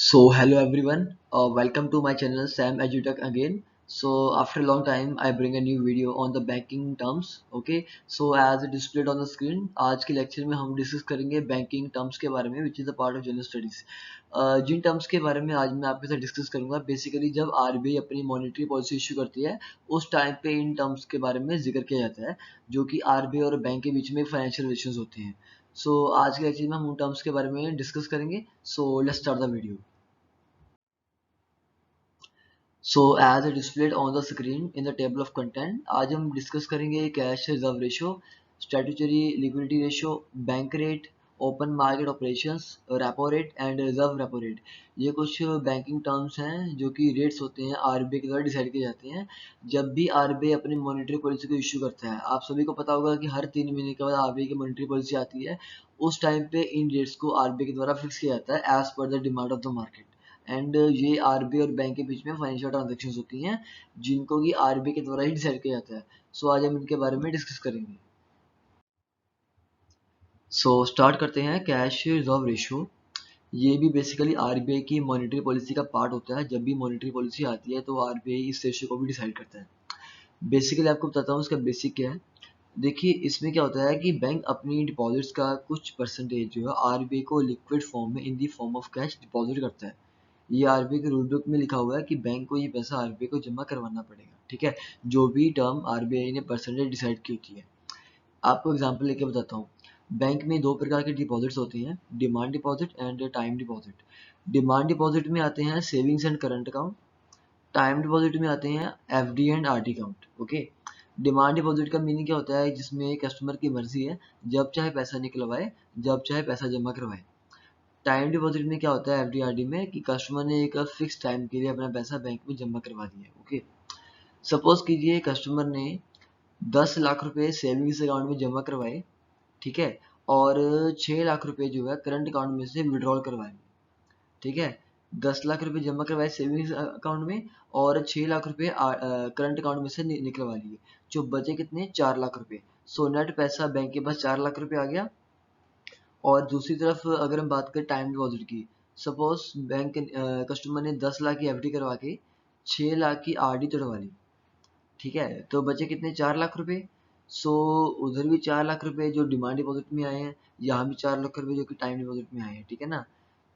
So hello everyone, welcome to my channel Sam EduTech again. So after a long time I bring a new video on the banking terms. Okay, so as displayed on the screen, आज के lecture में हम discuss करेंगे banking terms के बारे में which is a part of general studies. जिन terms के बारे में आज मैं आपके साथ डिस्कस करूंगा, बेसिकली जब आरबीआई अपनी मॉनेटरी पॉलिसी इशू करती है उस टाइम पे इन टर्म्स के बारे में जिक्र किया जाता है, जो कि आरबीआई और बैंक के बीच में फाइनेंशियल रिलेशंस होते हैं। सो आज के लेक्चर में हम उन टर्म्स के बारे में डिस्कस करेंगे। So let's start the video. So as displayed on the screen in the table of content, आज हम डिस्कस करेंगे cash reserve ratio, statutory liquidity ratio, bank rate, open market operations, repo rate and reserve repo rate. ये कुछ banking terms हैं जो कि rates होते हैं आरबीआई के द्वारा डिसाइड किए जाते हैं जब भी आरबीआई अपनी मॉनेटरी पॉलिसी को इशू करता है। आप सभी को पता होगा कि हर 3 महीने के बाद आरबीआई की मॉनेटरी पॉलिसी आती है। उस टाइम पे इन रेट्स को आरबीआई के द्वारा फिक्स किया जाता है as per the demand of the market. And ये आरबीआई और बैंक के बीच में फाइनेंशियल ट्रांजेक्शन होती हैं जिनको कि आरबीआई के द्वारा ही डिसाइड किया जाता है। सो आज हम इनके बारे में डिस्कस करेंगे। सो स्टार्ट करते हैं कैश रिजर्व रेशियो। ये भी बेसिकली आरबीआई की मॉनेटरी पॉलिसी का पार्ट होता है। जब भी मॉनेटरी पॉलिसी आती है तो आरबीआई इस रेशियो को भी डिसाइड करता है। बेसिकली आपको बताता हूँ इसका बेसिक क्या है। देखिए, इसमें क्या होता है कि बैंक अपनी डिपॉजिट्स का कुछ परसेंटेज जो है आरबीआई को लिक्विड फॉर्म में in the form of cash deposit करता है। ये आरबीआई के रूल बुक में लिखा हुआ है कि बैंक को ये पैसा आरबीआई को जमा करवाना पड़ेगा। ठीक है, जो भी टर्म आरबीआई ने परसेंटेज डिसाइड की होती है। आपको एग्जांपल लेके बताता हूँ। बैंक में दो प्रकार के डिपॉजिट्स होती हैं, demand deposit and time deposit. Demand deposit में आते हैं savings and current account. Time deposit में आते हैं FD and RD account. Okay, demand deposit का मीनिंग क्या होता है, जिसमें कस्टमर की मर्जी है जब चाहे पैसा निकलवाए, जब चाहे पैसा जमा करवाए। टाइम डिपॉजिट में क्या होता है एफडी में कि कस्टमर ने एक फिक्स टाइम के लिए अपना पैसा बैंक में जमा करवा दिया। ओके, सपोज कीजिए कस्टमर ने 10 लाख रुपए सेविंग्स अकाउंट में जमा करवाए। ठीक है, और 6 लाख रुपए जो है करंट अकाउंट में से विड्रॉल करवाए। ठीक है, 10 लाख रुपए जमा करवाए सेविंग्स अकाउंट में और 6 लाख रुपए करंट अकाउंट में से निकलवा लिए। जो बचे कितने, 4 लाख रुपए। सो नेट पैसा बैंक के पास 4 लाख रुपए आ गया। और दूसरी तरफ अगर हम बात करें टाइम डिपॉजिट की, सपोज बैंक कस्टमर ने 10 लाख की एफडी करवा के 6 लाख की आरडी तोड़वा ली। ठीक है, तो बचे कितने, 4 लाख रुपए। सो उधर भी 4 लाख रुपए जो डिमांड डिपॉजिट में आए हैं, यहाँ भी 4 लाख रुपए जो कि टाइम डिपॉजिट में आए हैं। ठीक है ना,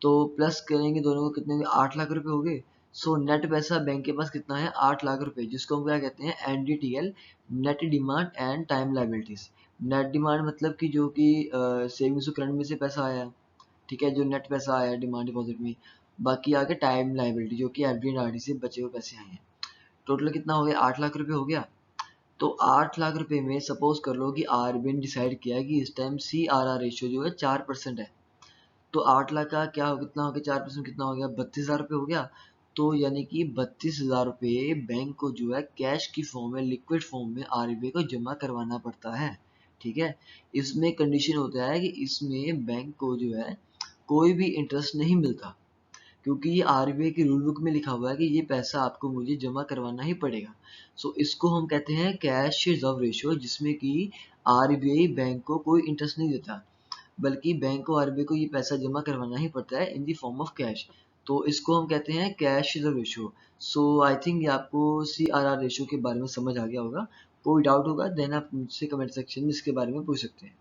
तो प्लस करेंगे दोनों को, कितने हुए, 8 लाख रुपए हो गए। सो नेट पैसा बैंक के पास कितना है, 8 लाख रुपए, जिसको हम क्या कहते हैं, NDTL, net demand and time liabilities. Net demand मतलब कि जो कि सेविंग्स और करंट में से पैसा आया। ठीक है, जो नेट पैसा आया डिमांड डिपॉजिट में। बाकी आगे टाइम लाइबिलिटी जो कि एफडी एंड आरडी से बचे हुए पैसे आए हैं। टोटल कितना हो गया, 8 लाख रुपए हो गया। तो 8 लाख रुपए में सपोज कर लो कि आरबीआई ने डिसाइड किया कि इस time C R R ratio जो है 4% है। तो 8 लाख का क्या हो, कितना हो गया, 4% कितना हो गया, 32,000 रुपये हो गया। तो यानी कि 32,000 रुपये बैंक को जो है कैश की फॉर्म में, लिक्विड फॉर्म में आरबीआई को जमा करवाना पड़ता है। ठीक है, इसमें कंडीशन होता है कि इसमें बैंक को जो है कोई भी इंटरेस्ट नहीं मिलता, क्योंकि ये आरबीआई की रूल बुक में लिखा हुआ है कि ये पैसा आपको मुझे जमा करवाना ही पड़ेगा। सो इसको हम कहते हैं कैश रिजर्व रेशियो, जिसमें कि आरबीआई बैंक को कोई इंटरेस्ट नहीं देता, बल्कि बैंक को आरबीआई को ये पैसा जमा करवाना ही पड़ता है इन दी फॉर्म ऑफ कैश। तो इसको हम कहते हैं cash reserve ratio. So I think ये आपको सी आर आर रेशियो के बारे में समझ आ गया होगा। कोई डाउट होगा देन आप मुझसे कमेंट सेक्शन में इसके बारे में पूछ सकते हैं।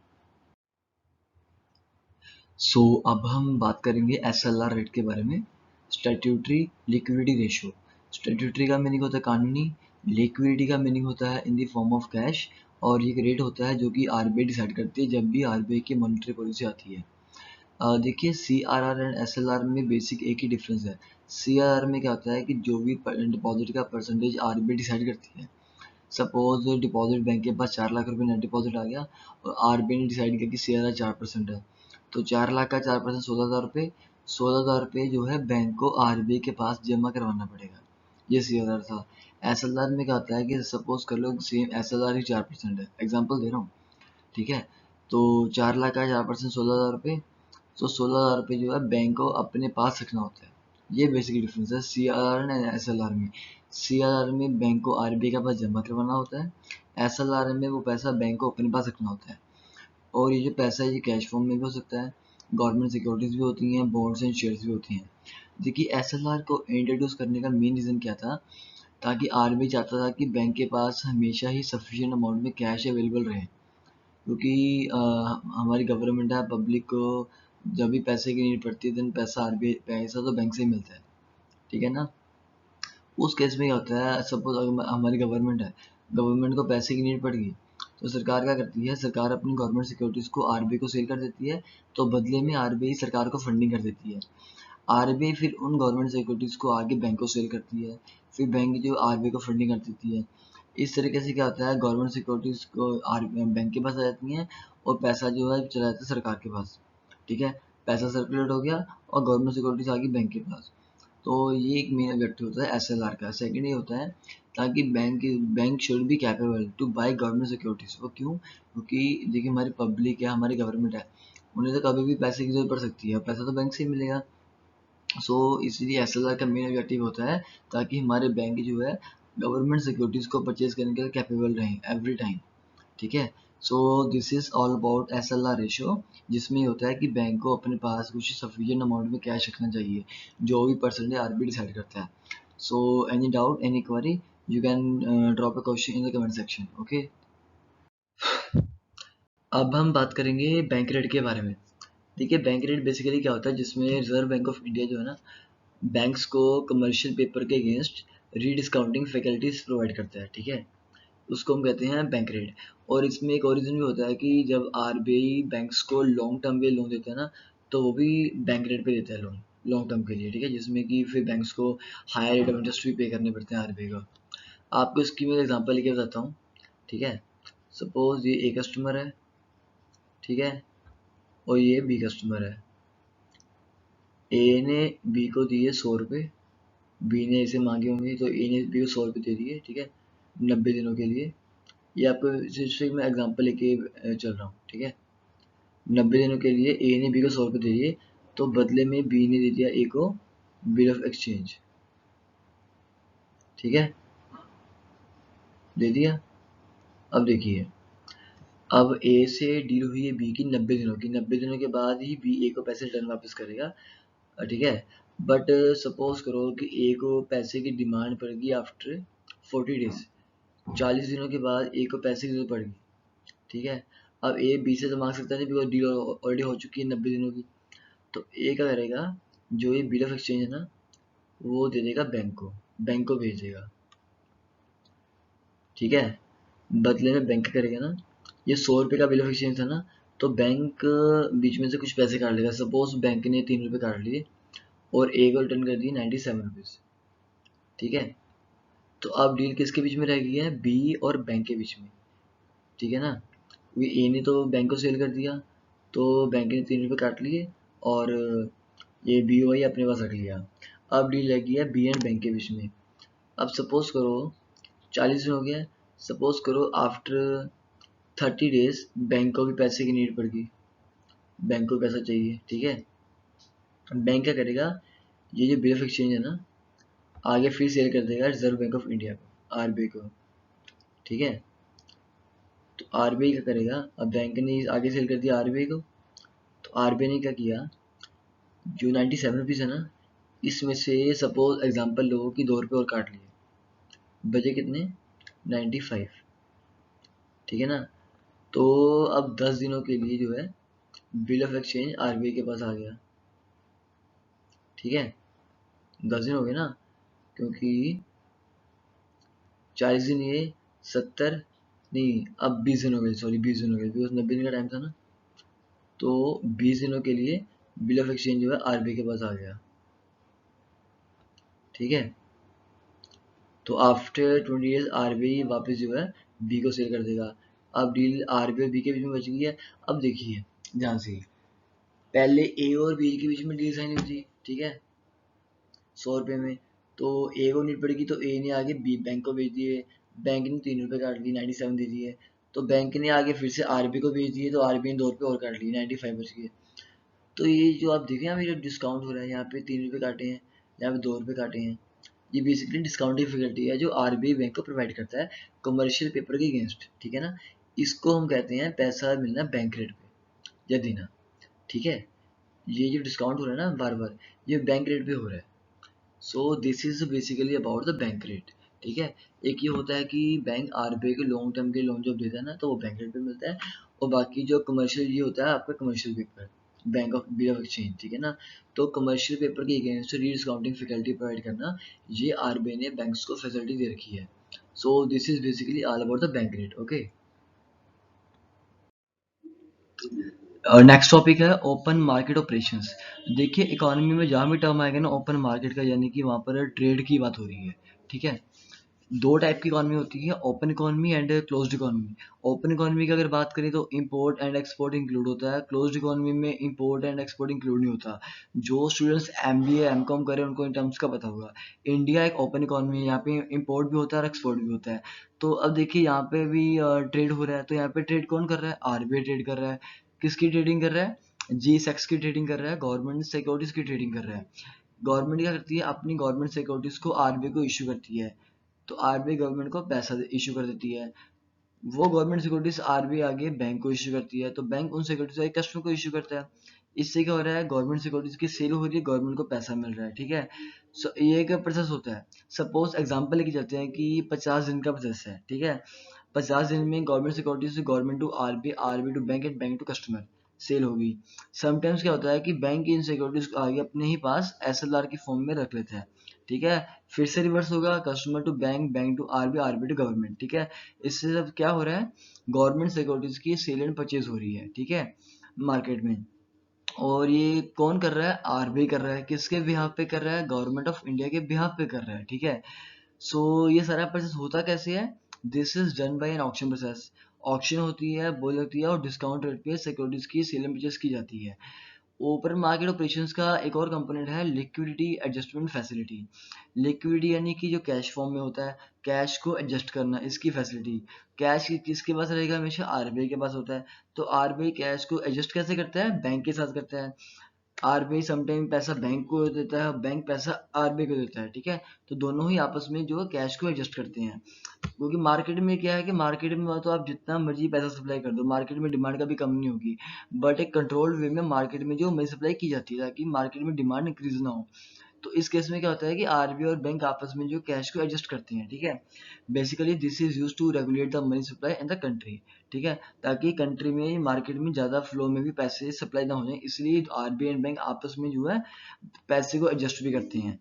सो अब हम बात करेंगे एसएलआर रेट के बारे में, स्टैट्यूटरी लिक्विडिटी रेशियो। स्टैट्यूटरी का मीनिंग होता है कानूनी, लिक्विडिटी का मीनिंग होता है in the form of cash, और ये रेट होता है जो कि आरबीआई डिसाइड करती है जब भी आरबीआई की मॉनेटरी पॉलिसी आती है। देखिए, C R R and S L R में बेसिक एक ही डिफरेंस है। सी आर आर में क्या होता है कि जो भी डिपॉजिट का परसेंटेज आरबीआई डिसाइड करती है। सपोज डिपॉजिट बैंक के पास 4 लाख रुपए नेट डिपॉजिट आ गया और आरबीआई ने डिसाइड किया कि सी आर आर 4% है। तो 4 लाख का 4% 16,000 रुपये। 16,000 रुपये जो है बैंक को आरबीआई के पास जमा करवाना पड़ेगा। ये सी आर आर था। एस एल आर में क्या होता है कि सपोज कर लो सेम एस एल आर ही 4% है, एग्जाम्पल दे रहा हूँ। ठीक है, तो 4 लाख का 4% 16,000 रुपये। तो 16,000 रुपये जो है बैंक को अपने पास रखना होता है। ये बेसिक डिफरेंस है C R R and S L R में। सी आर आर में बैंक को आरबीआई के पास जमा करवाना होता है, एस एल आर में वो पैसा बैंक को अपने पास रखना होता है। और ये जो पैसा है ये कैश फॉर्म में भी हो सकता है, गवर्नमेंट सिक्योरिटीज़ भी होती हैं, बॉन्ड्स एंड शेयर्स भी होती हैं। देखिए एसएलआर को इंट्रोड्यूस करने का मेन रीज़न क्या था, ताकि आरबीआई चाहता था कि बैंक के पास हमेशा ही सफिशिएंट अमाउंट में कैश अवेलेबल रहे, क्योंकि हमारी गवर्नमेंट है, पब्लिक को जब भी पैसे की नीड पड़ती है देन पैसा आरबीआई, पैसा तो बैंक से ही मिलता है, ठीक है ना। उस केस में क्या होता है, सपोज अगर हमारी गवर्नमेंट है, गवर्नमेंट को पैसे की नीड पड़ गई, तो सरकार क्या करती है, सरकार अपनी गवर्नमेंट सिक्योरिटीज़ को आरबीआई को सेल कर देती है, तो बदले में आरबीआई सरकार को फंडिंग कर देती है। आरबीआई फिर उन गवर्नमेंट सिक्योरिटीज़ को आगे बैंक को सेल करती है, फिर बैंक जो आरबीआई को फंडिंग कर देती है। इस तरीके से क्या होता है, गवर्नमेंट सिक्योरिटीज़ को बैंक के पास आ जाती हैं, और पैसा जो है चला जाता है सरकार के पास, ठीक है। पैसा सर्कुलेट हो गया और गवर्नमेंट सिक्योरिटीज़ आ गई बैंक के पास। तो ये एक मेन ऑब्जेक्टिव होता है एसएलआर का। सेकंड ये होता है ताकि bank should be capable to buy government securities. वो क्यों? क्योंकि देखिए हमारी पब्लिक है, हमारी गवर्नमेंट है, उन्हें तो कभी भी पैसे की जरूरत पड़ सकती है, पैसा तो बैंक से ही मिलेगा। सो इसलिए एसएलआर का मेन ऑब्जेक्टिव होता है ताकि हमारे बैंक जो है गवर्नमेंट सिक्योरिटीज को परचेज करने के लिए कैपेबल रहें एवरी टाइम, ठीक है। सो this is all about SLR ratio, जिसमें ये होता है कि बैंक को अपने पास कुछ सफिशिएंट अमाउंट में कैश रखना चाहिए, जो भी परसेंटेज आरबीआई डिसाइड करता है। So any doubt, any query, you can drop a question in the comment section, okay. अब हम बात करेंगे बैंक रेट के बारे में। देखिए बैंक रेट बेसिकली क्या होता है, जिसमें रिजर्व बैंक ऑफ इंडिया जो है ना, बैंक्स को कमर्शियल पेपर के अगेंस्ट रीडिस्काउंटिंग फैसिलिटीज प्रोवाइड करता है, ठीक है। उसको हम कहते हैं बैंक रेट। और इसमें एक और रीज़न भी होता है कि जब आरबीआई बैंक्स को लॉन्ग टर्म के लोन देता है ना, तो वो भी बैंक रेट पे देता है लोन लॉन्ग टर्म के लिए, ठीक है, जिसमें कि फिर बैंक्स को हायर रेट ऑफ इंटरेस्ट भी पे करने पड़ते हैं आरबीआई को। आपको इसकी मैं एग्जांपल लेके बताता हूँ, ठीक है। सपोज ये ए कस्टमर है, ठीक है, और ये बी कस्टमर है। ए ने बी को दिए 100 रुपये, बी ने इसे मांगे होंगे, तो ए ने बी को 100 रुपये दे दिए, ठीक है, 90 दिनों के लिए। ये आपको सिर्फ मैं एग्जांपल लेके चल रहा हूँ, ठीक है। 90 दिनों के लिए ए ने बी को 100 रुपये दे दिए, तो बदले में बी ने दे दिया ए को बिल ऑफ एक्सचेंज, ठीक है, दे दिया। अब देखिए, अब ए से डील हुई है बी की 90 दिनों की, 90 दिनों के बाद ही बी ए को पैसे रिटर्न वापस करेगा, ठीक है। बट सपोज करो कि ए को पैसे की डिमांड पड़ गई आफ्टर 40 डेज, 40 दिनों के बाद ए को पैसे की जरूरत पड़ गई, ठीक है। अब ए बी से तो मांग सकता नहीं, बिकॉज डील ऑलरेडी हो चुकी है 90 दिनों की। तो ए क्या करेगा, जो ये बिल ऑफ एक्सचेंज है ना, वो दे देगा बैंक को भेज देगा, ठीक है। बदले में बैंक क्या करेगा ना, ये 100 रुपये का बिल ऑफ एक्सचेंज था ना, तो बैंक बीच में से कुछ पैसे काट लेगा। सपोज बैंक ने 3 रुपये काट लिए और ए को रिटर्न कर दिए 97 रुपीज़, ठीक है। तो अब डील किसके बीच में रह गई है, बी और बैंक के बीच में, ठीक है ना। ए ने तो बैंक को सेल कर दिया, तो बैंक ने 3 रुपये काट लिए, और ये बी वाई अपने पास रख लिया। अब डील लग गई है बी एंड बैंक के बीच में। अब सपोज करो 40 दिन हो गया, सपोज करो आफ्टर 30 डेज बैंक को भी पैसे की नीड पड़ गई, बैंक को पैसा चाहिए, ठीक है। बैंक क्या करेगा, ये जो बिल ऑफ एक्सचेंज है ना, आगे फिर सेल कर देगा रिजर्व बैंक ऑफ इंडिया को, आरबीआई को, ठीक है। तो आरबीआई क्या करेगा, अब बैंक ने आगे सेल कर दिया आरबीआई को, तो आरबीआई ने क्या किया, जो 97 रुपीज़ है ना, इसमें से सपोज एग्जांपल लो कि 2 रुपये और काट लिए, बचे कितने, 95, ठीक है ना। तो अब 10 दिनों के लिए जो है बिल ऑफ एक्सचेंज आरबीआई के पास आ गया, ठीक है। 10 दिन हो गए ना, क्योंकि 40 दिन ये 70, नहीं अब 20 दिन हो गए, सॉरी 20 दिन हो गए, बिकॉज 90 दिन का टाइम था ना। तो 20 दिनों के लिए बिल ऑफ एक्सचेंज जो है आरबीआई के पास आ गया, ठीक है। तो आफ्टर 20 डेज आरबीआई वापस जो है बी को सेल कर देगा। अब डील आरबीआई बी के बीच में बच गई है। अब देखिए ध्यान से, पहले ए और बी के बीच में डील साइन हुई थी, ठीक है, 100 रुपये में। तो ए को नीड पड़ेगी, तो ए ने आगे बी बैंक को भेज दिए, बैंक ने 3 रुपये काट लिए, 97 दे दिए। तो बैंक ने आगे फिर से आरबी को भेज दिए, तो आरबी ने 2 रुपये और काट लिए, 95 बच गए। तो ये जो आप देखें, यहाँ पे जो डिस्काउंट हो रहा है, यहाँ पे 3 रुपये काटे हैं, यहाँ पे 2 रुपये काटे हैं, ये बेसिकली डिस्काउंटिंग फैसिलिटी है जो आरबीआई बैंक को प्रोवाइड करता है कमर्शियल पेपर के अगेंस्ट, ठीक है ना। इसको हम कहते हैं पैसा मिलना बैंक रेट पे या देना, ठीक है। ये जो डिस्काउंट हो रहा है ना बार बार, ये बैंक रेट पे हो रहा है। सो this is basically about the bank rate. ठीक है, एक ये होता है कि बैंक आरबीआई के लॉन्ग टर्म के लोन जब देता है ना तो वो बैंक रेट पे मिलता है, और बाकी जो कमर्शियल ये होता है आपका commercial paper, bank of bill of exchange, ठीक है ना। तो कमर्शियल पेपर के अगेंस्ट री डिस्काउंटिंग फैसिलिटी प्रोवाइड करना, ये आरबीआई ने बैंक्स को फैसिलिटी दे रखी है। सो this is basically all about the bank rate. Okay, next topic है ओपन मार्केट ऑपरेशंस। देखिए इकोनॉमी में जहाँ भी टर्म आएगा ना ओपन मार्केट का, यानी कि वहाँ पर ट्रेड की बात हो रही है। ठीक है, दो टाइप की इकोनॉमी होती है, open economy and closed economy. Open economy की अगर बात करें तो इंपोर्ट एंड एक्सपोर्ट इंक्लूड होता है, क्लोज्ड इकोनॉमी में इंपोर्ट एंड एक्सपोर्ट इंक्लूड नहीं होता। जो स्टूडेंट्स एमबीए एमकॉम करें उनको इन टर्म्स का पता होगा। इंडिया एक ओपन इकोनॉमी है, यहाँ पे इंपोर्ट भी होता है और एक्सपोर्ट भी होता है। तो अब देखिए यहाँ पे भी ट्रेड हो रहा है, तो यहाँ पे ट्रेड कौन कर रहा है? आरबीआई ट्रेड कर रहा है। किसकी ट्रेडिंग कर रहा है? जी सेक्स की ट्रेडिंग कर रहा है, गवर्नमेंट सिक्योरिटीज की ट्रेडिंग कर रहा है। गवर्नमेंट क्या करती है? अपनी गवर्नमेंट सिक्योरिटीज को आरबीआई को इश्यू करती है, तो आरबीआई गवर्नमेंट को पैसा इशू कर देती है। वो गवर्नमेंट सिक्योरिटीज आरबीआई आगे बैंक को इशू करती है, तो बैंक उन सिक्योरिटीज आगे कस्टमर को इशू करता है। इससे क्या हो रहा है? गवर्नमेंट सिक्योरिटीज की सेल हो रही है, गवर्नमेंट को पैसा मिल रहा है। ठीक है, सो ये एक प्रोसेस होता है। सपोज एग्जांपल लेके चलते हैं कि 50 दिन का प्रोसेस है। ठीक है, 50 दिन में गवर्नमेंट सिक्योरिटीज से government to RBI, RBI to bank and bank to customer sale होगी। समटाइम्स क्या होता है कि बैंक इन सिक्योरिटीज को आगे अपने ही पास एसएलआर की फॉर्म में रख लेते हैं। ठीक है, फिर से रिवर्स होगा, customer to bank, bank to RBI, RBI to government. ठीक है, इससे सब क्या हो रहा है? गवर्नमेंट सिक्योरिटीज की सेल एंड परचेज हो रही है। ठीक है, मार्केट में। और ये कौन कर रहा है? आरबीआई कर रहा है। किसके बिहाफ पे कर रहा है? गवर्नमेंट ऑफ इंडिया के बिहाफ पे कर रहा है। ठीक है, सो ये सारा प्रोसेस होता कैसे है? This is done by an auction process. Auction होती है, बोल होती है, और डिस्काउंट रेट पे सिक्योरिटीज की सेल एंड परचेज की जाती है। ओपन मार्केट ऑपरेशंस का एक और कंपोनेंट है लिक्विडिटी एडजस्टमेंट फैसिलिटी। लिक्विडिटी यानी कि जो कैश फॉर्म में होता है, कैश को एडजस्ट करना, इसकी फैसिलिटी। कैश किसके पास रहेगा? हमेशा आरबीआई के पास होता है। तो आरबीआई कैश को एडजस्ट कैसे करता है? बैंक के साथ करता है। आरबीआई समटाइम पैसा बैंक को देता है, बैंक पैसा आरबीआई को देता है। ठीक है, तो दोनों ही आपस में जो है कैश को एडजस्ट करते हैं। क्योंकि मार्केट में क्या है कि मार्केट में तो आप जितना मर्जी पैसा सप्लाई कर दो, मार्केट में डिमांड कभी कम नहीं होगी। बट एक कंट्रोल्ड वे में मार्केट में जो मनी सप्लाई की जाती है ताकि मार्केट में डिमांड इंक्रीज ना हो। तो इस केस में क्या होता है कि आरबीआई और बैंक आपस में जो कैश को एडजस्ट करते हैं। ठीक है, basically this is use to regulate the money supply in the country. ठीक है, ताकि कंट्री में मार्केट में ज़्यादा फ्लो में भी पैसे सप्लाई ना हो जाए, इसलिए आरबीआई एंड बैंक आपस में जो है पैसे को एडजस्ट भी करते हैं।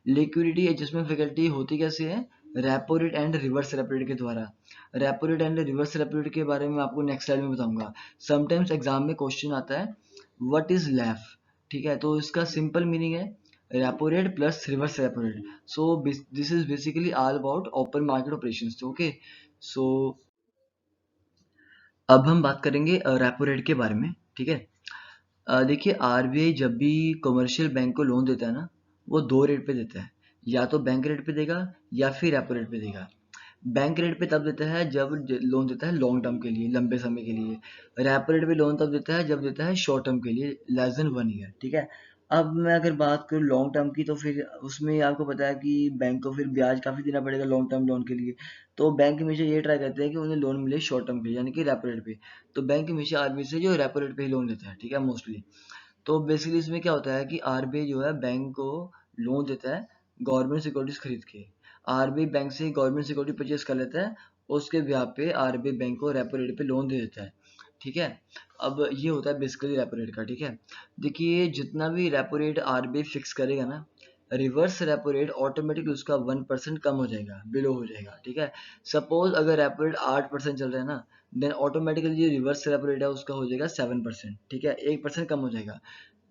लिक्विडिटी एडजस्टमेंट फैसिलिटी होती कैसे है? Repo rate and reverse repo rate के द्वारा। Repo rate and reverse repo rate के बारे में आपको नेक्स्ट स्लाइड में बताऊंगा। समटाइम्स एग्जाम में क्वेश्चन आता है व्हाट इज लैफ। ठीक है, तो इसका सिंपल मीनिंग है repo rate plus reverse repo rate. So this is basically all about open market operations. Okay, so अब हम बात करेंगे रेपो रेट के बारे में। ठीक है, देखिए आरबीआई जब भी कमर्शियल बैंक को लोन देता है ना, वो दो रेट पे देता है। या तो बैंक रेट पे देगा या फिर रेपो रेट पे देगा। बैंक रेट पे तब देता है जब लोन देता है लॉन्ग टर्म के लिए, लंबे समय के लिए। रेपो रेट पे लोन तब देता है जब देता है शॉर्ट टर्म के लिए, लेस देन 1 ईयर। ठीक है, अब मैं अगर बात करूँ लॉन्ग टर्म की, तो फिर उसमें आपको पता है कि बैंक को फिर ब्याज काफ़ी देना पड़ेगा लॉन्ग टर्म लोन के लिए। तो बैंक हमेशा ये ट्राई करते हैं कि उन्हें लोन मिले शॉर्ट टर्म पे, यानी कि रेपो रेट पे। तो बैंक हमेशा आरबीआई से जो रेपो रेट पे ही लोन देता है। ठीक है, मोस्टली। तो बेसिकली इसमें क्या होता है कि आरबीआई जो है बैंक को लोन देता है गवर्नमेंट सिक्योरिटीज खरीद के। आरबीआई बैंक से गवर्नमेंट सिक्योरिटी परचेज कर लेता है, उसके ब्याह पे आरबीआई बैंक को रेपो रेट पे लोन दे देता है। ठीक है, अब ये होता है बेसिकली रेपो रेट का। ठीक है, देखिए जितना भी रेपो रेट आरबीआई फिक्स करेगा ना, रिवर्स रेपो रेट ऑटोमेटिकली उसका 1% कम हो जाएगा, बिलो हो जाएगा। ठीक है, सपोज अगर रेपो रेट 8% चल रहा है ना, देन ऑटोमेटिकली जो रिवर्स रेपो रेट है उसका हो जाएगा 7%। ठीक है, 1% कम हो जाएगा।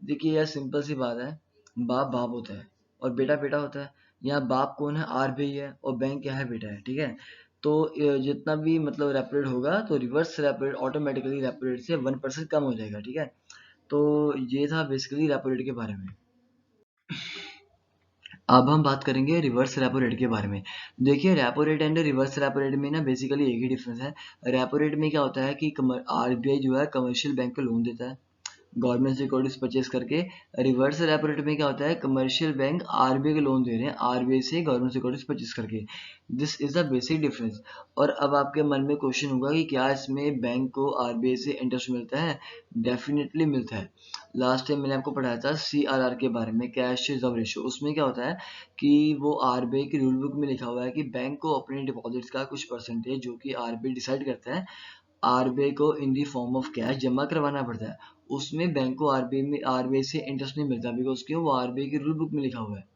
देखिए यार सिंपल सी बात है, बाप बाप होता है और बेटा बेटा होता है। यहाँ बाप कौन है? आरबीआई है, और बैंक क्या है? बेटा है। ठीक है, तो जितना भी मतलब रेपो रेट होगा तो reverse repo rate automatically repo rate से 1% कम हो जाएगा। ठीक है, तो ये था बेसिकली रेपो रेट के बारे में। अब हम बात करेंगे रिवर्स रेपो रेट के बारे में। देखिए repo rate and reverse repo rate में ना बेसिकली एक ही डिफरेंस है। रेपो रेट में क्या होता है कि आरबीआई जो है कमर्शियल बैंक को लोन देता है, गवर्नमेंट सिक्योरिटीज परचेज करके। रिवर्स रेपो रेट में क्या होता है, कमर्शियल बैंक आरबीआई को लोन दे रहे हैं आरबीआई से गवर्नमेंट सिक्योरिटीज परचेज करके। This is the basic difference. और अब आपके मन में क्वेश्चन होगा कि क्या इसमें बैंक को आरबीआई से इंटरेस्ट मिलता है? डेफिनेटली मिलता है। लास्ट टाइम मैंने आपको पढ़ाया था सीआरआर के बारे में, कैश रिजर्व रेशियो। उसमें क्या होता है कि वो आरबीआई की रूल बुक में लिखा हुआ है कि बैंक को अपने डिपॉजिट्स का कुछ परसेंटेज, जो कि आरबीआई डिसाइड करता है, आरबीआई को इन दी फॉर्म ऑफ कैश जमा करवाना पड़ता है। उसमें बैंक को आरबीआई से इंटरेस्ट नहीं मिलता, बिकॉज क्यों, वो आरबीआई की रूल बुक में लिखा हुआ है।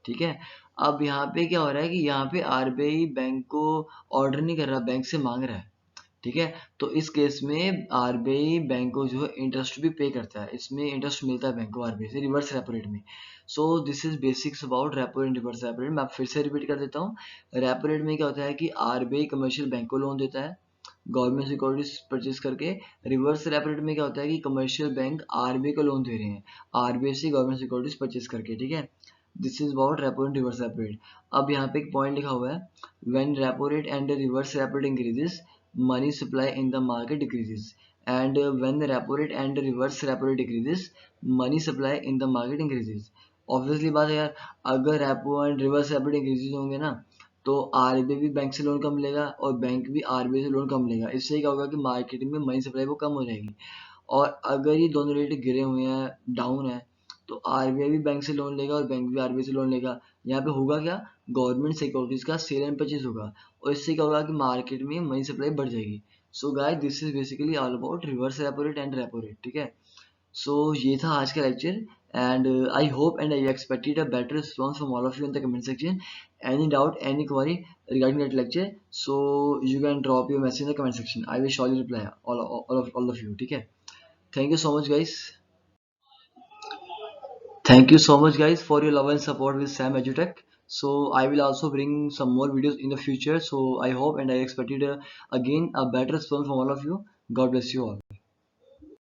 ठीक है। अब यहाँ पे क्या हो रहा है कि यहाँ पे आरबीआई बैंक को ऑर्डर नहीं कर रहा, बैंक से मांग रहा है। ठीक है। तो इस केस में आरबीआई बैंक को जो है इंटरेस्ट भी पे करता है, इसमें इंटरेस्ट मिलता है बैंक को आरबीआई से रिवर्स रेपो रेट में। सो this is basics about repo and reverse repo rate. मैं आप फिर से रिपीट कर देता हूँ। रेपो रेट में क्या होता है कि आरबीआई कमर्शियल बैंक को लोन देता है गवर्नमेंट सिक्योरिटीज परचेज करके। रिवर्स रेपो रेट में क्या होता है कि कमर्शियल बैंक आरबीआई को लोन दे रहे हैं आरबीआई से गवर्नमेंट सिक्योरिटीज परचेज करके। ठीक है। This is about repo and reverse repo rate. अब यहाँ पे एक पॉइंट लिखा हुआ है, when repo rate and reverse repo rate increases, money supply in the market decreases, and when the repo rate and reverse repo rate decreases, money supply in the market increases. Obviously बात है यार, अगर repo and reverse repo rate increases होंगे ना, तो RBI भी bank से loan कम लेगा और बैंक भी आरबीआई से लोन कम लेगा। इससे क्या होगा कि मार्केट में मनी सप्लाई वो कम हो जाएगी। और अगर ये दोनों रेट गिरे हुए हैं, डाउन है, तो आरबीआई भी बैंक से लोन लेगा और बैंक भी आरबीआई से लोन लेगा। यहाँ पे होगा क्या, गवर्नमेंट सिक्योरिटीज का सेल एंड परचेज होगा, और इससे क्या होगा कि मार्केट में मनी सप्लाई बढ़ जाएगी। So guys, this is basically all about reverse repo rate and repo rate. ठीक है। सो ये था आज का lecture, and I hope and I expected a better response from all of you in the comment section. Any doubt, any query regarding that lecture, so you can drop your message in the comment section. I will surely reply all of you. ठीक है। Thank you so much, guys. Thank you so much, guys, for your love and support with Sam EduTech. So I will also bring some more videos in the future. So I hope and I expected again a better response from all of you. God bless you all.